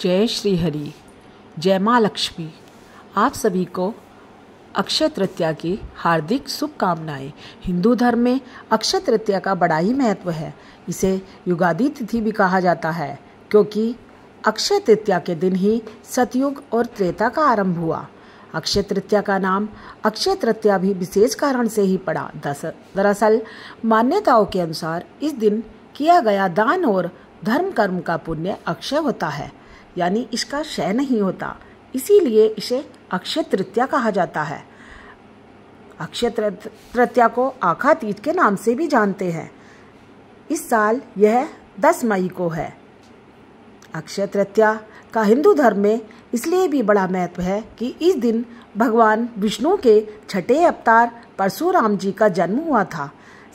जय श्री हरि, जय माँ लक्ष्मी। आप सभी को अक्षय तृतीया की हार्दिक शुभकामनाएं। हिंदू धर्म में अक्षय तृतीया का बड़ा ही महत्व है। इसे युगादि तिथि भी कहा जाता है, क्योंकि अक्षय तृतीया के दिन ही सतयुग और त्रेता का आरंभ हुआ। अक्षय तृतीया का नाम अक्षय तृतीया भी विशेष कारण से ही पड़ा। दरअसल मान्यताओं के अनुसार इस दिन किया गया दान और धर्म कर्म का पुण्य अक्षय होता है, यानी इसका क्षय नहीं होता। इसीलिए इसे अक्षय तृतीया कहा जाता है। अक्षय तृतीया को आखा तीज के नाम से भी जानते हैं। इस साल यह 10 मई को है। अक्षय तृतीया का हिंदू धर्म में इसलिए भी बड़ा महत्व है कि इस दिन भगवान विष्णु के छठे अवतार परशुराम जी का जन्म हुआ था।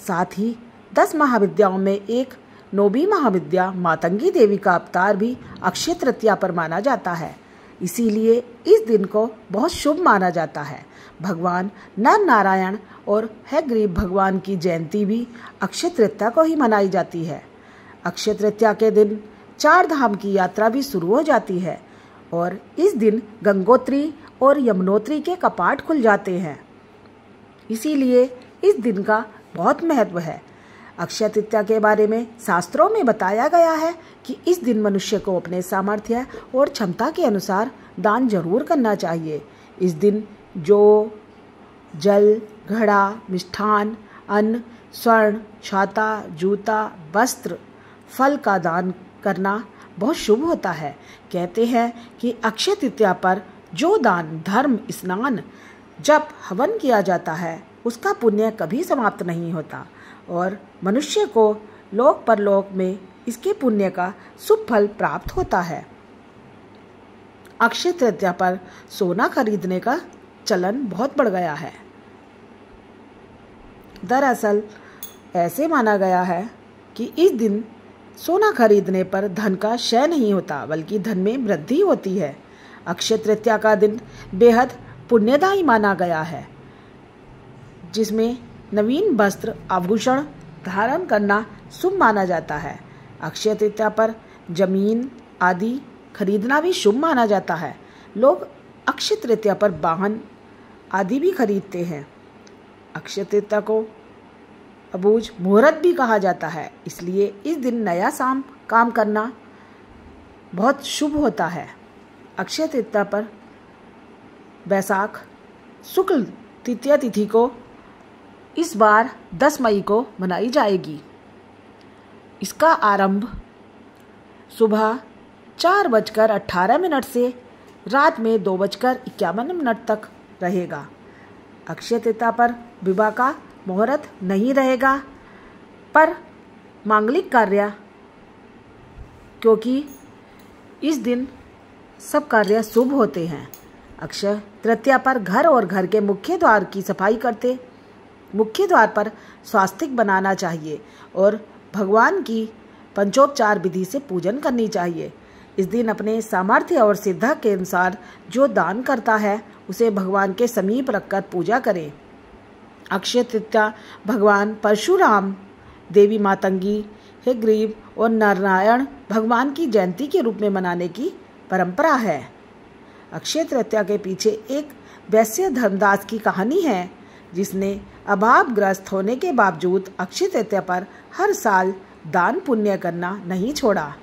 साथ ही 10 महाविद्याओं में एक 9वीं महाविद्या मातंगी देवी का अवतार भी अक्षय तृतीया पर माना जाता है। इसीलिए इस दिन को बहुत शुभ माना जाता है। भगवान नर नारायण और हयग्रीव भगवान की जयंती भी अक्षय तृतीया को ही मनाई जाती है। अक्षय तृतीया के दिन 4 धाम की यात्रा भी शुरू हो जाती है और इस दिन गंगोत्री और यमुनोत्री के कपाट खुल जाते हैं। इसीलिए इस दिन का बहुत महत्व है। अक्षय तृतीया के बारे में शास्त्रों में बताया गया है कि इस दिन मनुष्य को अपने सामर्थ्य और क्षमता के अनुसार दान जरूर करना चाहिए। इस दिन जो जल, घड़ा, मिष्ठान, अन्न, स्वर्ण, छाता, जूता, वस्त्र, फल का दान करना बहुत शुभ होता है। कहते हैं कि अक्षय तृतीया पर जो दान, धर्म, स्नान, जप, हवन किया जाता है उसका पुण्य कभी समाप्त नहीं होता और मनुष्य को लोक परलोक में इसके पुण्य का शुभ फल प्राप्त होता है। अक्षय तृतीया पर सोना खरीदने का चलन बहुत बढ़ गया है। दरअसल ऐसे माना गया है कि इस दिन सोना खरीदने पर धन का क्षय नहीं होता, बल्कि धन में वृद्धि होती है। अक्षय तृतीया का दिन बेहद पुण्यदायी माना गया है, जिसमें नवीन वस्त्र, आभूषण धारण करना शुभ माना जाता है। अक्षय तृतीया पर जमीन आदि खरीदना भी शुभ माना जाता है। लोग अक्षय तृतीया पर वाहन आदि भी खरीदते हैं। अक्षय तृतीया को अबूझ मुहूर्त भी कहा जाता है, इसलिए इस दिन नया काम करना बहुत शुभ होता है। अक्षय तृतीया पर वैशाख शुक्ल तृतीया तिथि को इस बार 10 मई को मनाई जाएगी। इसका आरंभ सुबह 4:18 से रात में 2:51 तक रहेगा। अक्षय तृतीया पर विवाह का मुहूर्त नहीं रहेगा, पर मांगलिक कार्य, क्योंकि इस दिन सब कार्य शुभ होते हैं। अक्षय तृतीया पर घर और घर के मुख्य द्वार की सफाई करते, मुख्य द्वार पर स्वास्तिक बनाना चाहिए और भगवान की पंचोपचार विधि से पूजन करनी चाहिए। इस दिन अपने सामर्थ्य और सिद्धा के अनुसार जो दान करता है उसे भगवान के समीप रखकर पूजा करें। अक्षय तृतीया भगवान परशुराम, देवी मातंगी, हयग्रीव और नारायण भगवान की जयंती के रूप में मनाने की परंपरा है। अक्षय तृतीया के पीछे एक वैश्य धर्मदास की कहानी है, जिसने अभावग्रस्त होने के बावजूद अक्षय तृतीया पर हर साल दान पुण्य करना नहीं छोड़ा।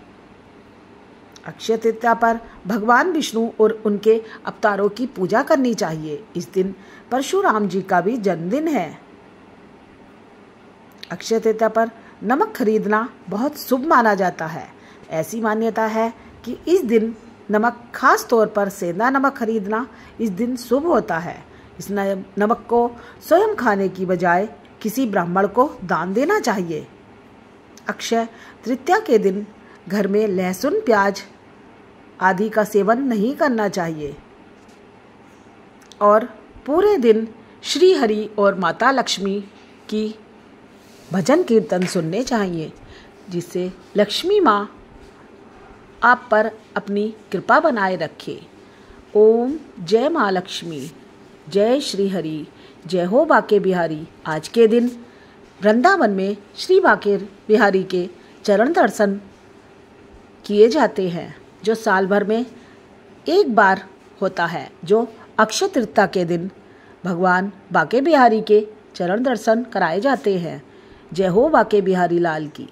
अक्षय तृतीया पर भगवान विष्णु और उनके अवतारों की पूजा करनी चाहिए। इस दिन परशुराम जी का भी जन्मदिन है। अक्षय तृतीया पर नमक खरीदना बहुत शुभ माना जाता है। ऐसी मान्यता है कि इस दिन नमक, खास तौर पर सेंधा नमक खरीदना इस दिन शुभ होता है। इस नमक को स्वयं खाने की बजाय किसी ब्राह्मण को दान देना चाहिए। अक्षय तृतीया के दिन घर में लहसुन, प्याज आदि का सेवन नहीं करना चाहिए और पूरे दिन श्री हरि और माता लक्ष्मी की भजन कीर्तन सुनने चाहिए, जिससे लक्ष्मी माँ आप पर अपनी कृपा बनाए रखे। ओम जय माँ लक्ष्मी, जय श्री हरि, जय हो बाके बिहारी। आज के दिन वृंदावन में श्री बाके बिहारी के चरण दर्शन किए जाते हैं। जो साल भर में एक बार होता है, जो अक्षय तृतीया के दिन भगवान बांके बिहारी के चरण दर्शन कराए जाते हैं। जय हो बांके बिहारी लाल की।